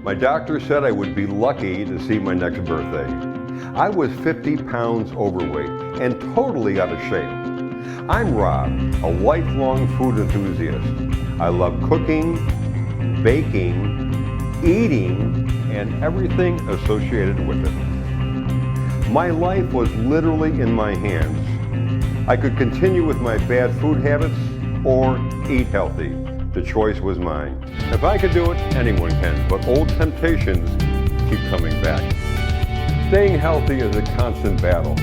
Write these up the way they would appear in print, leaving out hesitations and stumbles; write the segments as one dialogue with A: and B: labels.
A: My doctor said I would be lucky to see my next birthday. I was 50 pounds overweight and totally out of shape. I'm Rob, a lifelong food enthusiast. I love cooking, baking, eating, and everything associated with it. My life was literally in my hands. I could continue with my bad food habits or eat healthy. The choice was mine. If I could do it, anyone can, but old temptations keep coming back. Staying healthy is a constant battle,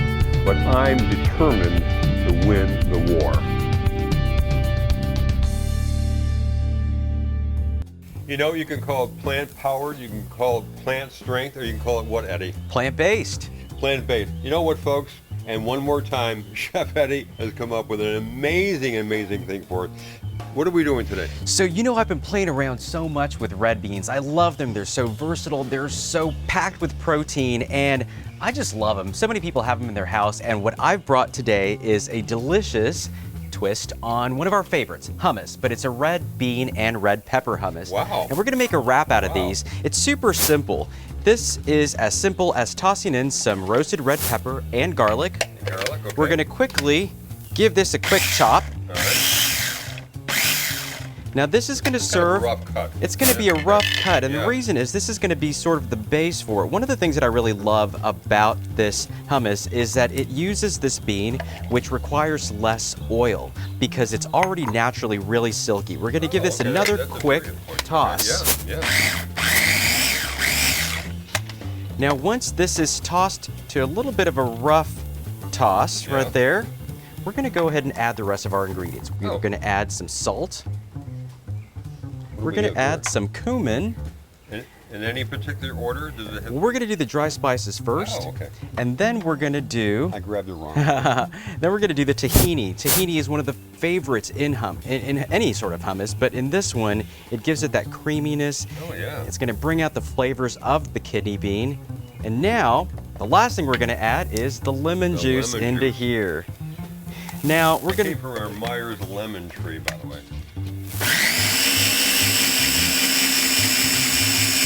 A: but I'm determined to win the war. You know, you can call it plant-powered, you can call it plant strength, or you can call it what, Eddie?
B: Plant-based.
A: Plant-based. You know what, folks? And one more time, Chef Eddie has come up with an amazing, amazing thing for us. What are we doing today?
B: So you know I've been playing around so much with red beans. I love them. They're so versatile. They're so packed with protein, and I just love them. So many people have them in their house, and what I've brought today is a delicious twist on one of our favorites, hummus, but it's a red bean and red pepper hummus.
A: Wow.
B: And we're gonna make a wrap out of these. It's super simple. This is as simple as tossing in some roasted red pepper and garlic.
A: Okay.
B: We're gonna quickly give this a quick chop.
A: All right.
B: Now this is going to serve,
A: Kind of a rough cut.
B: It's going to be a rough cut, and
A: Yeah.
B: the reason is this is going to be sort of the base for it. One of the things that I really love about this hummus is that it uses this bean, which requires less oil because it's already naturally really silky. We're going to give this
A: Okay.
B: another
A: That's a
B: quick
A: very good point.
B: toss.
A: Yeah.
B: Now once this is tossed to a little bit of a rough toss
A: Yeah.
B: right there, we're going to go ahead and add the rest of our ingredients. We're
A: Oh.
B: going to add some salt.
A: What
B: We're
A: do we
B: going to
A: have
B: add some cumin.
A: in any particular order? Does it have...
B: We're going to do the dry spices first.
A: Oh, okay.
B: And then we're going to do
A: I grabbed it wrong.
B: then we're going to do the tahini. Tahini is one of the favorites in any sort of hummus, but in this one, it gives it that creaminess.
A: Oh, yeah.
B: It's going to bring out the flavors of the kidney bean. And now, the last thing we're going to add is the lemon juice
A: lemon
B: into
A: juice.
B: here. Now, we're going
A: Came
B: to
A: from our Myers lemon tree, by the way.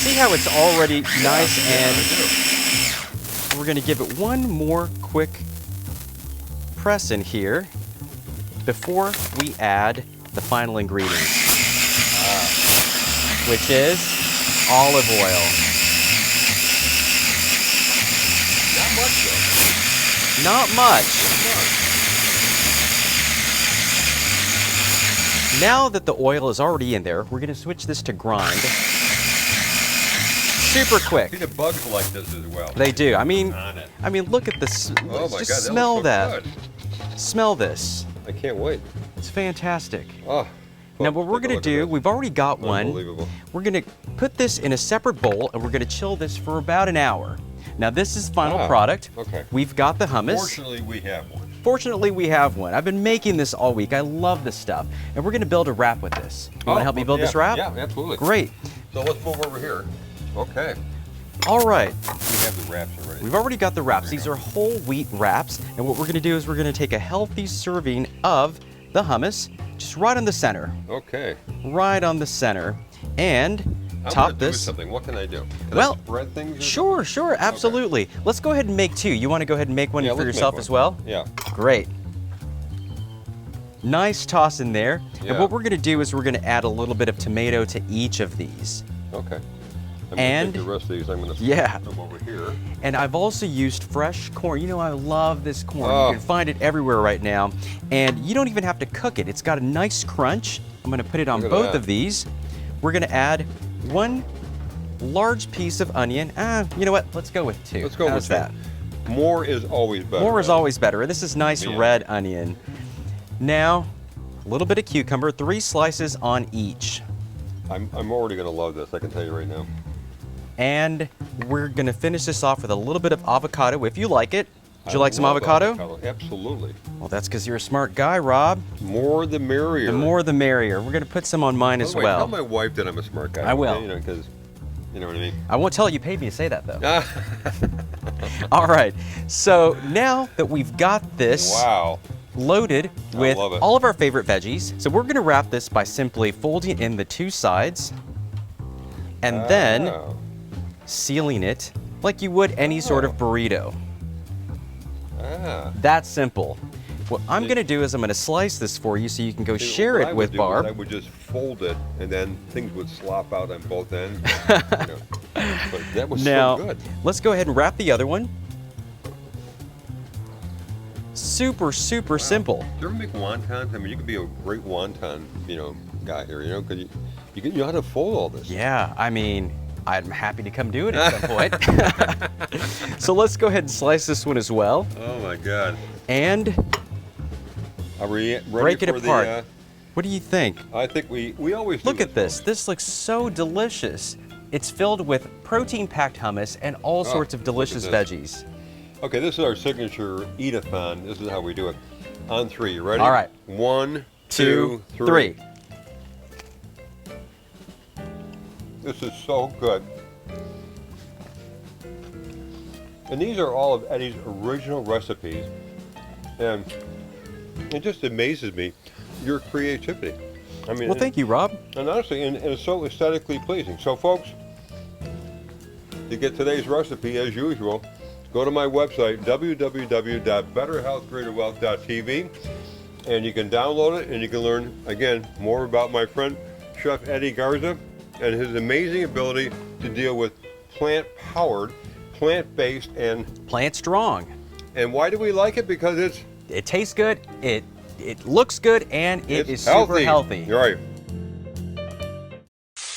B: see how it's already nice,
A: Yeah,
B: and
A: I do.
B: we're going to give it one more quick press in here before we add the final ingredients, which is olive oil.
A: Not much, though.
B: Not much. Now that the oil is already in there, we're going to switch this to grind. Super quick.
A: See, the bugs like this as well.
B: They do. I mean,
A: On it.
B: look at this.
A: Oh my God,
B: Just
A: that
B: smell
A: looks so
B: that.
A: good.
B: Smell this.
A: I can't wait.
B: It's fantastic.
A: Oh.
B: Now what we're going to do, we've already got one.
A: Unbelievable.
B: We're going to put this in a separate bowl, and we're going to chill this for about an hour. Now this is final product.
A: Okay.
B: We've got the hummus.
A: Fortunately, we have one.
B: Fortunately, we have one. I've been making this all week. I love this stuff. And we're going to build a wrap with this. You want to help me build this wrap?
A: Yeah, absolutely.
B: Great.
A: So let's move over here. Okay.
B: All right.
A: We have the wraps already.
B: We've already got the wraps. These are whole wheat wraps. And what we're going to do is we're going to take a healthy serving of the hummus, just right on the center.
A: Okay.
B: Right on the center. And
A: I'm
B: top
A: gonna do
B: this.
A: something. What can I do? Can
B: Well,
A: I spread things? Or
B: Sure, sure, absolutely. Let's go ahead and make two. You want to go ahead and make one
A: Yeah,
B: for
A: let's make
B: yourself
A: one.
B: as well?
A: Yeah.
B: Great. Nice toss in there.
A: Yeah.
B: And what we're going to do is we're going to add a little bit of tomato to each of these.
A: Okay. I'm
B: And-
A: gonna take the rest of these. I'm gonna
B: Yeah.
A: put them over here.
B: And I've also used fresh corn. You know, I love this corn.
A: Oh.
B: You can find it everywhere right now. And you don't even have to cook it. It's got a nice crunch. I'm going to put it on
A: Look at
B: both
A: that.
B: of these. We're going to add one large piece of onion. You know what? Let's go with two.
A: Let's go
B: How's
A: with
B: that?
A: two. More is always better.
B: More is always better. This is nice
A: Yeah.
B: red onion. Now, a little bit of cucumber, 3 slices on each.
A: I'm already gonna love this. I can tell you right now.
B: And we're gonna finish this off with a little bit of avocado if you like it. Would you
A: I
B: like some
A: love
B: avocado?
A: Absolutely.
B: Well, that's because you're a smart guy, Rob.
A: More the merrier.
B: The more the merrier. We're gonna put some on mine
A: By
B: as
A: the way,
B: well.
A: Tell my wife that I'm a smart guy.
B: I will.
A: Okay? You know, because you know what I mean.
B: I won't tell you paid me to say that though. All right. So now that we've got this
A: Wow.
B: loaded with
A: love it.
B: all of our favorite veggies, so we're gonna wrap this by simply folding in the 2 sides, and then
A: Oh.
B: sealing it like you would any sort of burrito.
A: Ah.
B: That's simple. What I'm going to do is I'm going to slice this for you so you can go share it with Barb.
A: I would just fold it, and then things would slop out on both ends. But that was
B: Now,
A: so good.
B: let's go ahead and wrap the other one. Super simple.
A: Do you ever make wontons? I mean, you could be a great wonton, guy here, because you know how to fold all this.
B: Yeah, I mean, I'm happy to come do it at some point. So let's go ahead and slice this one as well.
A: Oh my God.
B: And
A: Are we ready
B: break it
A: for
B: apart. What do you think?
A: I think we always do
B: Look at this.
A: folks.
B: This looks so delicious. It's filled with protein-packed hummus and all sorts of delicious
A: look at
B: veggies.
A: Okay, this is our signature eat-a-thon. This is how we do it. On three, you ready?
B: All right.
A: 1,
B: 2,
A: 2,
B: 3.
A: This is so good. And these are all of Eddie's original recipes. And it just amazes me, your creativity. I mean,
B: Well, thank you, Rob.
A: And honestly, and it's so aesthetically pleasing. So folks, to get today's recipe, as usual, go to my website, www.betterhealthgreaterwealth.tv, and you can download it and you can learn, again, more about my friend, Chef Eddie Garza, and his amazing ability to deal with plant-powered, plant-based, and
B: Plant strong.
A: why do we like it? Because
B: It tastes good, it looks good, and it is super healthy.
A: You're right.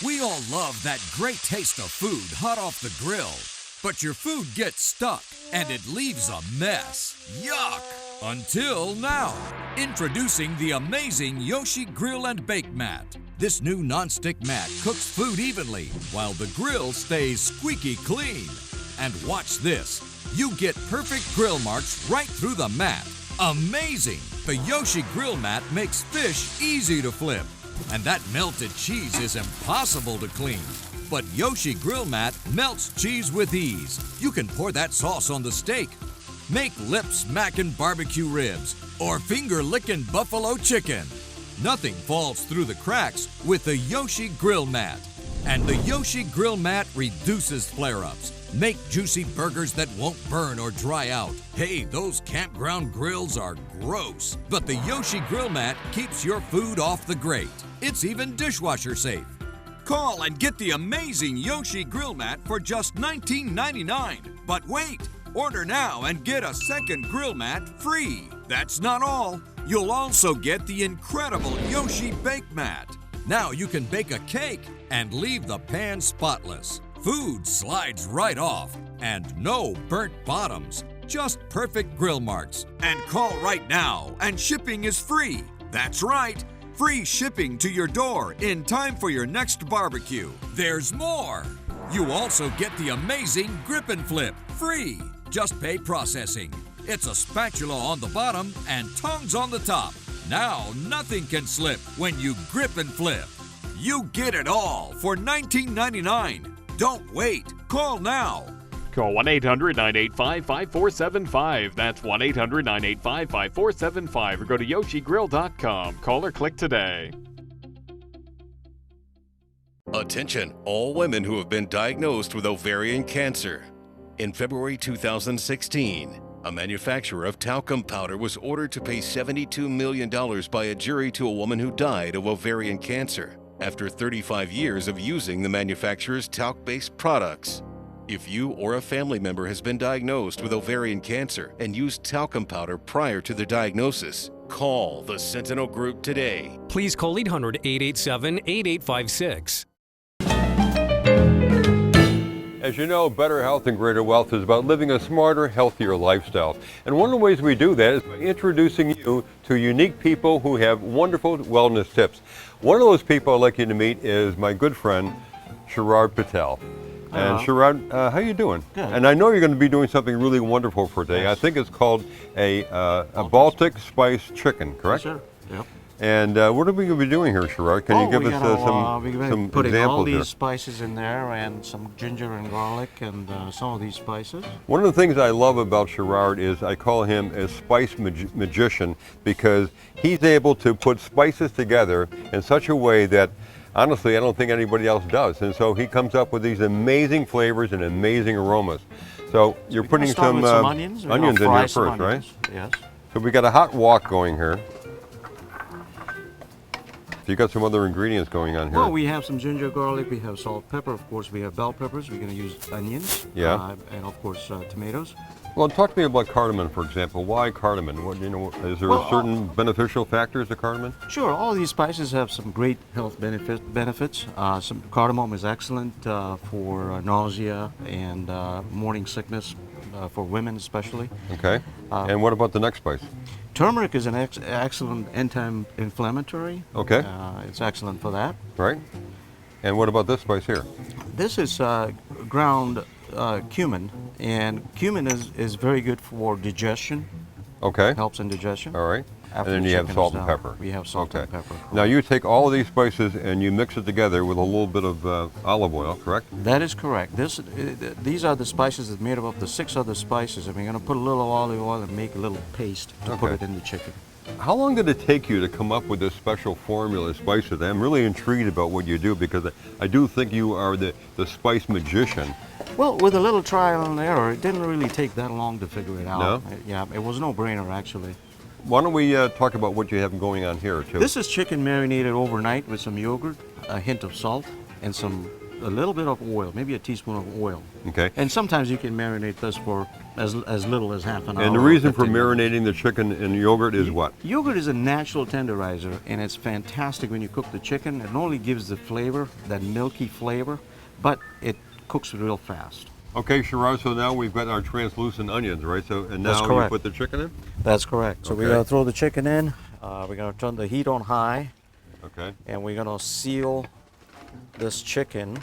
C: We all love that great taste of food hot off the grill. But your food gets stuck and it leaves a mess. Yuck! Until now. Introducing the amazing Yoshi Grill and Bake Mat. This new non-stick mat cooks food evenly while the grill stays squeaky clean. And watch this. You get perfect grill marks right through the mat. Amazing! The Yoshi Grill Mat makes fish easy to flip. And that melted cheese is impossible to clean. But Yoshi Grill Mat melts cheese with ease. You can pour that sauce on the steak. Make lip-smacking barbecue ribs or finger-licking buffalo chicken. Nothing falls through the cracks with the Yoshi Grill Mat. And the Yoshi Grill Mat reduces flare-ups. Make juicy burgers that won't burn or dry out. Hey, those campground grills are gross. But the Yoshi Grill Mat keeps your food off the grate. It's even dishwasher safe. Call and get the amazing Yoshi Grill Mat for just $19.99. But wait, order now and get a second grill mat free. That's not all. You'll also get the incredible Yoshi Bake Mat. Now you can bake a cake and leave the pan spotless. Food slides right off and no burnt bottoms, just perfect grill marks. And call right now and shipping is free. That's right. Free shipping to your door in time for your next barbecue. There's more. You also get the amazing Grip and Flip, free. Just pay processing. It's a spatula on the bottom and tongs on the top. Now nothing can slip when you grip and flip. You get it all for $19.99. Don't wait. Call now.
D: Call 1-800-985-5475. That's 1-800-985-5475. Or go to yoshigrill.com. Call or click today.
E: Attention, all women who have been diagnosed with ovarian cancer. In February 2016, a manufacturer of talcum powder was ordered to pay $72 million by a jury to a woman who died of ovarian cancer after 35 years of using the manufacturer's talc-based products. If you or a family member has been diagnosed with ovarian cancer and used talcum powder prior to the diagnosis, call the Sentinel Group today.
F: Please call 800-887-8856.
A: As you know, Better Health and Greater Wealth is about living a smarter, healthier lifestyle. And one of the ways we do that is by introducing you to unique people who have wonderful wellness tips. One of those people I'd like you to meet is my good friend, Sharad Patel. And Sharad, how you doing?
G: Good.
A: And I know you're going to be doing something really wonderful for today.
G: Yes.
A: I think it's called a Baltic spice chicken, correct?
G: Sure. Yep.
A: And what are we going to be doing here, Sharad? Can you give us some
G: putting
A: examples
G: all these
A: here?
G: spices in there and some ginger and garlic and some of these spices.
A: One of the things I love about Sharad is I call him a spice magician because he's able to put spices together in such a way that honestly, I don't think anybody else does. And so he comes up with these amazing flavors and amazing aromas. So you're
G: We're gonna
A: putting
G: start
A: some,
G: with some onions. We're gonna
A: onions in
G: fry
A: here
G: some
A: first, right?
G: onions. Yes.
A: So we got a hot wok going here. So you got some other ingredients going on here.
G: Well, we have some ginger, garlic. We have salt, pepper. Of course, we have bell peppers. We're going to use onions.
A: Yeah.
G: And of course, tomatoes.
A: Well, talk to me about cardamom, for example. Why cardamom? What, is there certain beneficial factors to cardamom?
G: Sure, all of these spices have some great health benefits. Some cardamom is excellent for nausea and morning sickness for women especially.
A: Okay. And what about the next spice?
G: Turmeric is an excellent anti-inflammatory.
A: Okay.
G: It's excellent for that.
A: Right. And what about this spice here?
G: This is ground cumin, and cumin is very good for digestion.
A: Okay.
G: Helps in digestion.
A: All right.
G: After
A: And then
G: the
A: you have
G: chicken
A: salt
G: is
A: and
G: done.
A: pepper.
G: We have salt and pepper.
A: Now you take all of these spices and you mix it together with a little bit of olive oil, correct?
G: That is correct. These are the spices that made up of the 6 other spices, and we're going to put a little olive oil and make a little paste to put it in the chicken.
A: How long did it take you to come up with this special formula of spices? I'm really intrigued about what you do because I do think you are the spice magician.
G: Well, with a little trial and error, it didn't really take that long to figure it out.
A: No?
G: Yeah, it was no brainer actually.
A: Why don't we talk about what you have going on here too?
G: This is chicken marinated overnight with some yogurt, a hint of salt, and a little bit of oil, maybe a teaspoon of oil.
A: Okay.
G: And sometimes you can marinate this for as little as half an hour.
A: And the
G: or
A: reason for
G: 15 minutes.
A: marinating the chicken in yogurt is what?
G: Yogurt is a natural tenderizer, and it's fantastic when you cook the chicken. It not only gives the flavor, that milky flavor, but it cooks real fast.
A: Okay, Sharad, so now we've got our translucent onions, right? So, and
G: That's
A: now you
G: correct.
A: put the chicken in?
G: That's correct. So we're
A: Okay.
G: going to throw the chicken in. We're going to turn the heat on high,
A: Okay,
G: and we're going to seal this chicken.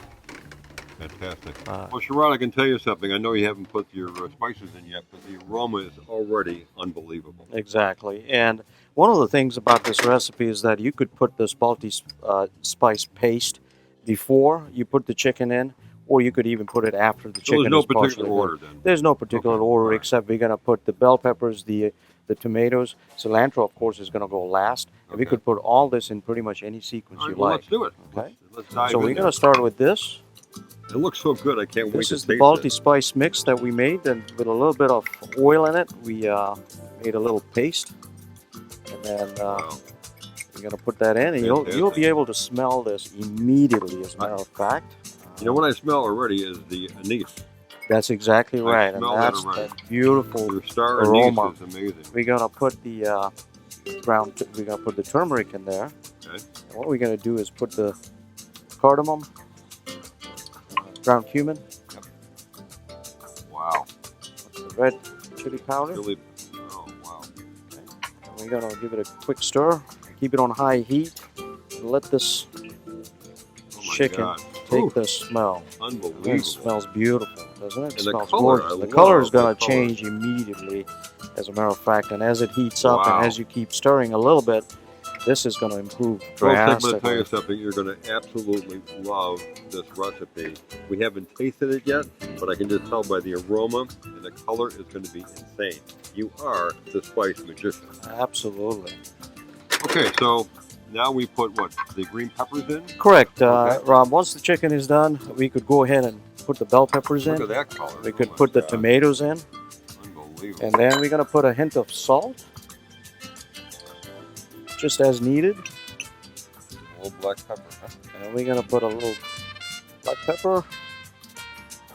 A: fantastic. Well, Sharad, I can tell you something. I know you haven't put your spices in yet, but the aroma is already unbelievable.
G: Exactly. And one of the things about this recipe is that you could put this spice paste before you put the chicken in, or you could even put it after the
A: So
G: chicken
A: there's no
G: is partially
A: particular
G: cooked.
A: order then?
G: There's no particular
A: Okay,
G: order,
A: all right.
G: except we're going to put the bell peppers, the tomatoes, cilantro, of course, is going to go last. And we
A: Okay.
G: could put all this in pretty much any sequence
A: All right,
G: you
A: well,
G: like.
A: let's do it.
G: Okay.
A: Let's dive
G: So
A: in
G: we're
A: there.
G: going to start with this.
A: It looks so good. I can't wait
G: This
A: to
G: is
A: taste
G: the
A: it.
G: multi-spice mix that we made, and with a little bit of oil in it, we made a little paste. And then
A: Wow.
G: we're going to put that in, and you'll be
A: Fantastic.
G: able to smell this immediately, as a matter of fact.
A: You know what I smell already is the anise.
G: That's exactly
A: I
G: right, and
A: smell that
G: that's
A: already.
G: that beautiful
A: Your star
G: aroma.
A: anise is amazing.
G: We're gonna put the we're gonna put the turmeric in there.
A: Okay.
G: And what we're gonna do is put the cardamom, ground cumin,
A: Wow.
G: the red chili powder.
A: Really, oh, wow.
G: And we're gonna give it a quick stir. Keep it on high heat. And let this
A: Oh my
G: chicken
A: God.
G: take
A: Ooh,
G: the smell.
A: unbelievable.
G: It smells beautiful, doesn't it? It
A: And the
G: smells
A: color,
G: gorgeous.
A: I
G: The color is
A: love
G: gonna
A: the color.
G: change immediately, as a matter of fact. And as it heats up,
A: Wow.
G: and as you keep stirring a little bit, this is gonna improve
A: Folks, I'm going to
G: drastically.
A: tell you something. You're going to absolutely love this recipe. We haven't tasted it yet, but I can just tell by the aroma and the color is going to be insane. You are the spice magician.
G: Absolutely.
A: Okay, so now we put what? The green peppers in?
G: Correct,
A: Okay.
G: Rob. Once the chicken is done, we could go ahead and put the bell peppers
A: Look
G: in.
A: at that color.
G: We
A: Oh
G: could
A: my
G: put the
A: God.
G: tomatoes in,
A: Unbelievable.
G: and then we're gonna put a hint of salt, just as needed.
A: A little black pepper, huh?
G: And we're gonna put a little black pepper,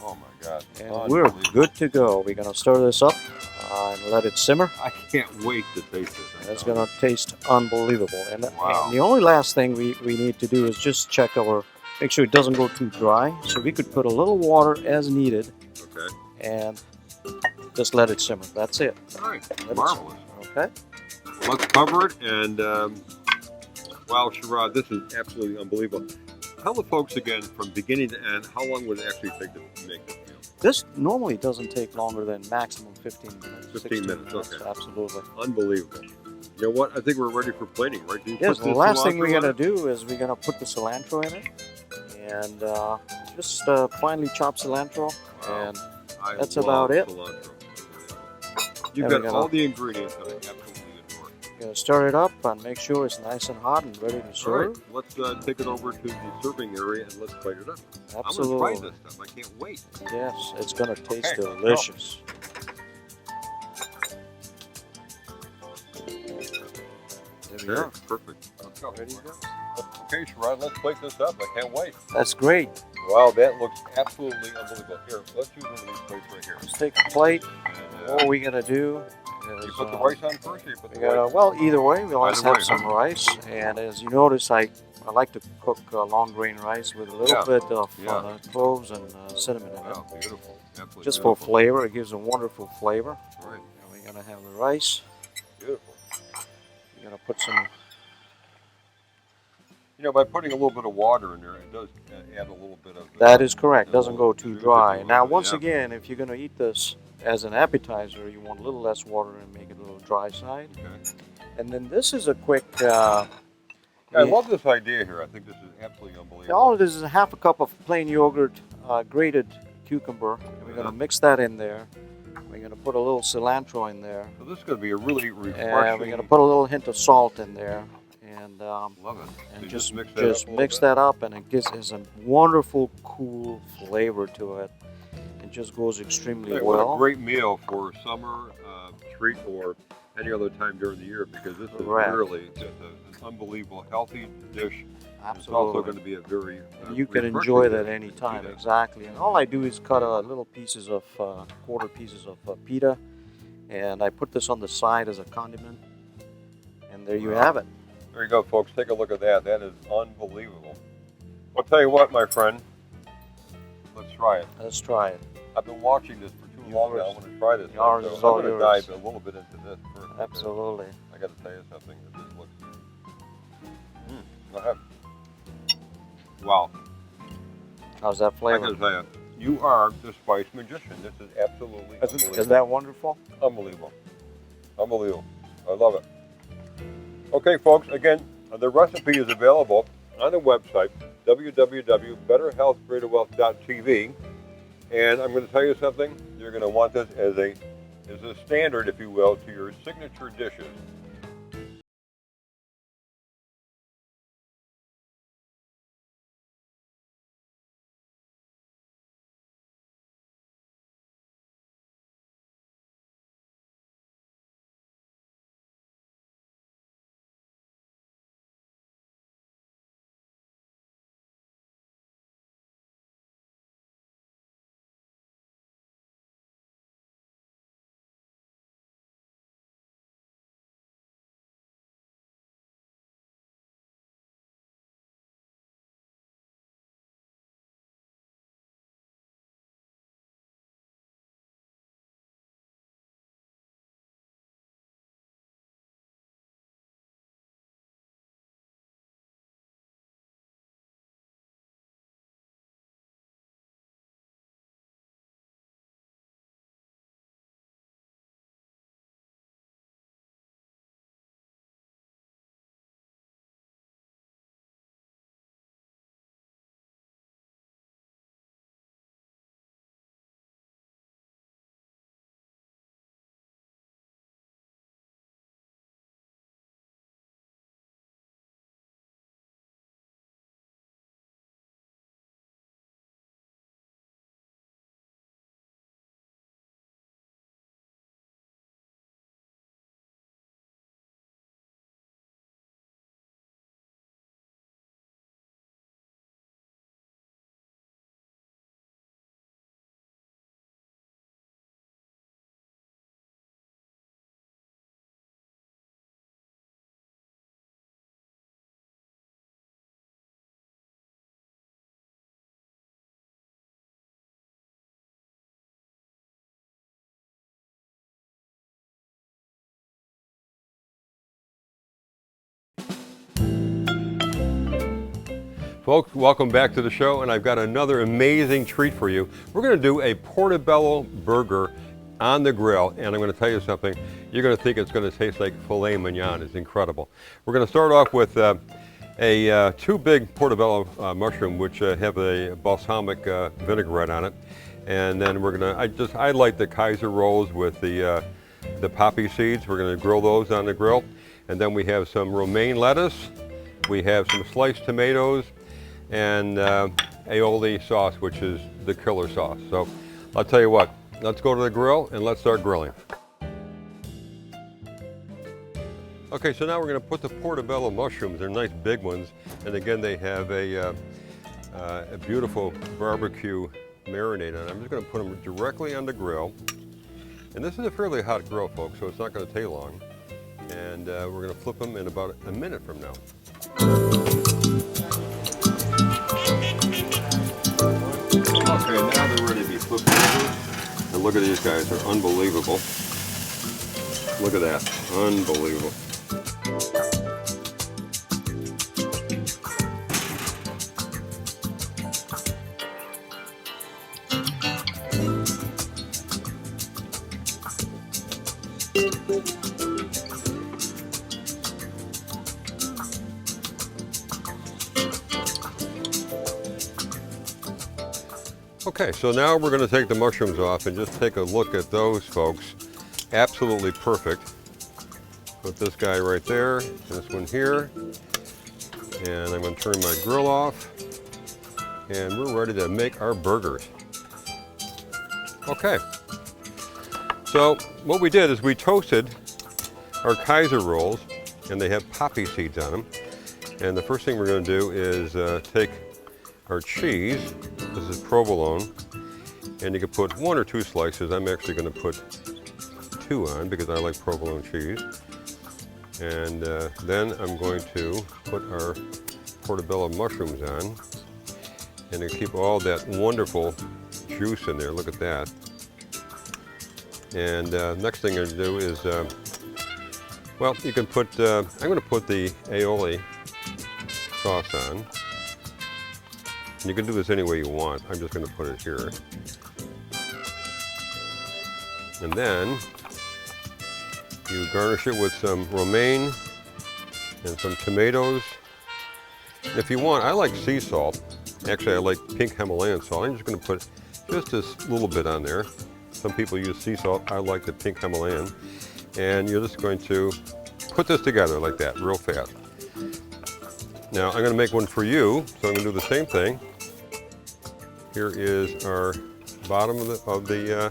A: Oh my God.
G: and we're
A: Unbelievable.
G: good to go. We're gonna stir this up and let it simmer.
A: I can't wait to taste this.
G: And it's gonna taste unbelievable. And,
A: Wow.
G: and the only last thing we need to do is just check make sure it doesn't go too dry. So we could put a little water as needed
A: Okay.
G: and just let it simmer. That's it.
A: All right.
G: Let it
A: Marvelous.
G: simmer. Okay.
A: Well, let's cover it. And wow, Sharad, this is absolutely unbelievable. Tell the folks again, from beginning to end, how long would it actually take to make this meal?
G: This normally doesn't take longer than maximum 15 minutes.
A: 15 minutes, okay.
G: Absolutely.
A: Unbelievable. You know what? I think we're ready for plating, right? Do you
G: Yes,
A: put
G: the
A: the
G: last thing
A: cilantro
G: we're
A: on
G: gonna
A: it?
G: do is we're gonna put the cilantro in it, and just finely chop cilantro,
A: Wow.
G: and
A: I
G: that's
A: love
G: about it.
A: cilantro.
G: There
A: You've
G: we
A: got
G: go.
A: all the ingredients that I absolutely adore.
G: You're gonna stir it up and make sure it's nice and hot and ready to
A: All right,
G: serve.
A: let's take it over to the serving area and let's plate it up.
G: Absolutely.
A: I'm gonna try this stuff. I can't wait.
G: Yes, it's gonna taste
A: Okay,
G: delicious. There we
A: Okay,
G: are.
A: perfect. Let's go.
G: Ready to go?
A: Okay, Sherrod, let's plate this up. I can't wait.
G: That's great.
A: Wow, that looks absolutely unbelievable. Here, let's use one of these plates right here.
G: Let's take a plate.
A: And,
G: What we're gonna do is
A: you put the rice on first, or you put the
G: we gotta,
A: rice?
G: well, either way, we always
A: Either
G: have
A: way,
G: some rice. And as you notice, I like to cook long grain rice with a little
A: Yeah.
G: bit of
A: Yeah.
G: cloves and cinnamon in it.
A: Wow, beautiful. Absolutely
G: Just for
A: beautiful.
G: flavor, it gives a wonderful flavor.
A: Right,
G: And we're gonna have the rice.
A: beautiful.
G: We're gonna put some.
A: You know, by putting a little bit of water in there, it does add a little bit of.
G: That is correct.
A: a
G: Doesn't
A: little
G: go too
A: bit
G: dry.
A: of
G: Now,
A: water,
G: once
A: yeah.
G: again, if you're gonna eat this as an appetizer, you want a little less water and make it a little dry side.
A: Okay.
G: And then this is a quick.
A: I love this idea here. I think this is absolutely unbelievable.
G: All it is a half a cup of plain yogurt, grated cucumber. And we're gonna mix that in there. We're gonna put a little cilantro in there,
A: So this is going to be a really refreshing.
G: and we're gonna put a little hint of salt in there, and
A: Love it.
G: and
A: So
G: just
A: mix
G: mix
A: that up
G: that up, and it gives us a wonderful, cool flavor to it. It just goes extremely
A: Hey, what a
G: well.
A: great meal for summer treat or any other time during the year, because this
G: Correct.
A: is really just an unbelievable healthy dish. It's also
G: Absolutely.
A: going to be a very
G: You can
A: refreshing
G: enjoy
A: dish
G: that
A: to
G: any
A: do
G: time,
A: that.
G: exactly. And all I do is cut little pieces of quarter pieces of pita, and I put this on the side as a condiment. And there you
A: Wow.
G: have it.
A: There you go, folks. Take a look at that. That is unbelievable. I'll tell you what, my friend. Let's try it.
G: Let's try it.
A: I've been watching this for too long now. I want to try this.
G: Yours
A: So
G: is
A: I'm
G: all
A: going to
G: yours.
A: dive a little bit into this first. because
G: Absolutely.
A: I got to tell you something. That this looks. Go ahead. Wow.
G: How's that
A: I
G: flavor?
A: got to tell you, you are the spice magician. This is absolutely unbelievable.
G: Isn't that wonderful?
A: Unbelievable. Unbelievable. I love it. Okay, folks, again, the recipe is available on the website, www.betterhealthgreaterwealth.tv. And I'm going to tell you something. You're going to want this as a standard, if you will, to your signature dishes. Folks, welcome back to the show, and I've got another amazing treat for you. We're going to do a portobello burger on the grill, and I'm going to tell you something. You're going to think it's going to taste like filet mignon. It's incredible. We're going to start off with two big portobello mushroom, which have a balsamic vinaigrette on it, and then we're going to. I like the Kaiser rolls with the poppy seeds. We're going to grill those on the grill. And then we have some romaine lettuce, we have some sliced tomatoes, and aioli sauce, which is the killer sauce. So I'll tell you what, let's go to the grill and let's start grilling. Okay, so now we're going to put the portobello mushrooms. They're nice big ones, and again they have a beautiful barbecue marinade on it. I'm just going to put them directly on the grill. And this is a fairly hot grill, folks, so it's not going to take long. And we're going to flip them in about a minute from now. Okay, now they're ready to be flipped over. And look at these guys, they're unbelievable. Look at that, unbelievable. Okay, so now we're going to take the mushrooms off and just take a look at those, folks. Absolutely perfect. Put this guy right there, this one here, and I'm going to turn my grill off, and we're ready to make our burgers. Okay, so what we did is we toasted our Kaiser rolls, and they have poppy seeds on them. And the first thing we're going to do is take our cheese. This is provolone, and you can put 1 or 2 slices. I'm actually going to put 2 on because I like provolone cheese. And then I'm going to put our portobello mushrooms on, and to keep all that wonderful juice in there. Look at that. And next thing I'm going to do is, well, you can put, I'm going to put the aioli sauce on. And you can do this any way you want. I'm just going to put it here. And then you garnish it with some romaine and some tomatoes. And if you want, I like sea salt. Actually, I like pink Himalayan salt. I'm just going to put just this little bit on there. Some people use sea salt. I like the pink Himalayan. And you're just going to put this together like that, real fast. Now, I'm going to make one for you, so I'm going to do the same thing. Here is our bottom of the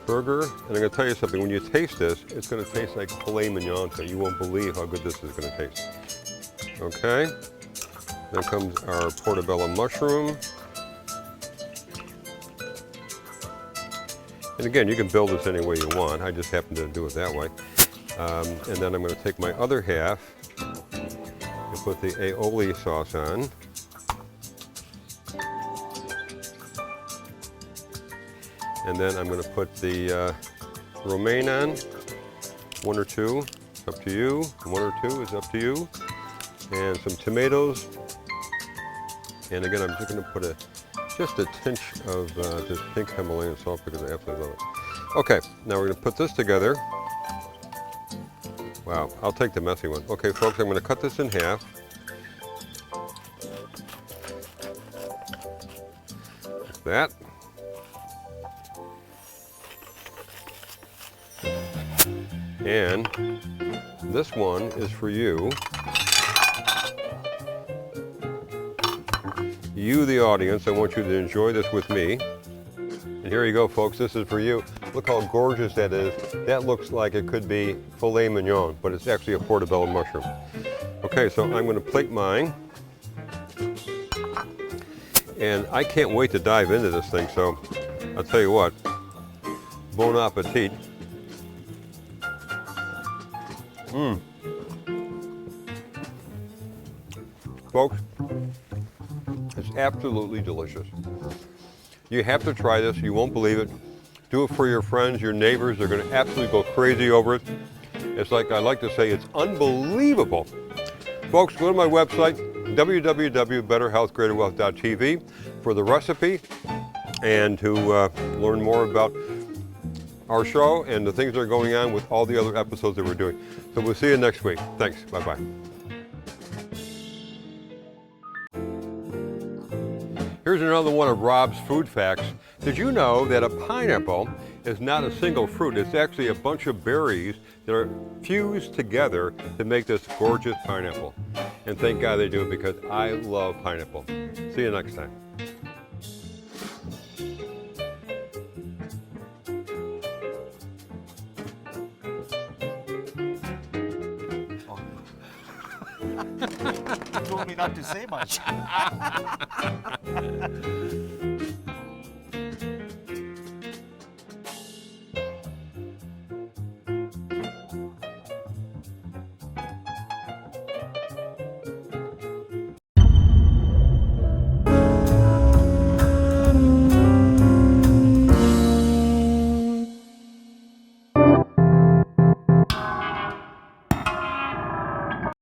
A: burger, and I'm going to tell you something. When you taste this, it's going to taste like filet mignon. So you won't believe how good this is going to taste. Okay. Then comes our portobello mushroom. And again, you can build this any way you want. I just happen to do it that way. And then I'm going to take my other half and put the aioli sauce on. And then I'm going to put the romaine on, 1 or 2, up to you. 1 or 2 is up to you. And some tomatoes. And again, I'm just going to put just a tinge of this pink Himalayan salt because I absolutely love it. Okay, now we're going to put this together. Wow, I'll take the messy one. Okay, folks, I'm going to cut this in half. Like that. And this one is for you. You, the audience, I want you to enjoy this with me. And here you go, folks, this is for you. Look how gorgeous that is. That looks like it could be filet mignon, but it's actually a portobello mushroom. Okay, so I'm going to plate mine. And I can't wait to dive into this thing, so I'll tell you what, bon appetit. Folks, it's absolutely delicious. You have to try this. You won't believe it. Do it for your friends, your neighbors. They're going to absolutely go crazy over it. It's like I like to say, it's unbelievable. Folks, go to my website, www.betterhealthgreaterwealth.tv for the recipe and to learn more about our show and the things that are going on with all the other episodes that we're doing. So we'll see you next week. Thanks. Bye-bye. Here's another one of Rob's food facts. Did you know that a pineapple is not a single fruit? It's actually a bunch of berries that are fused together to make this gorgeous pineapple. And thank God they do it because I love pineapple. See you next time.
G: You told me not to say much.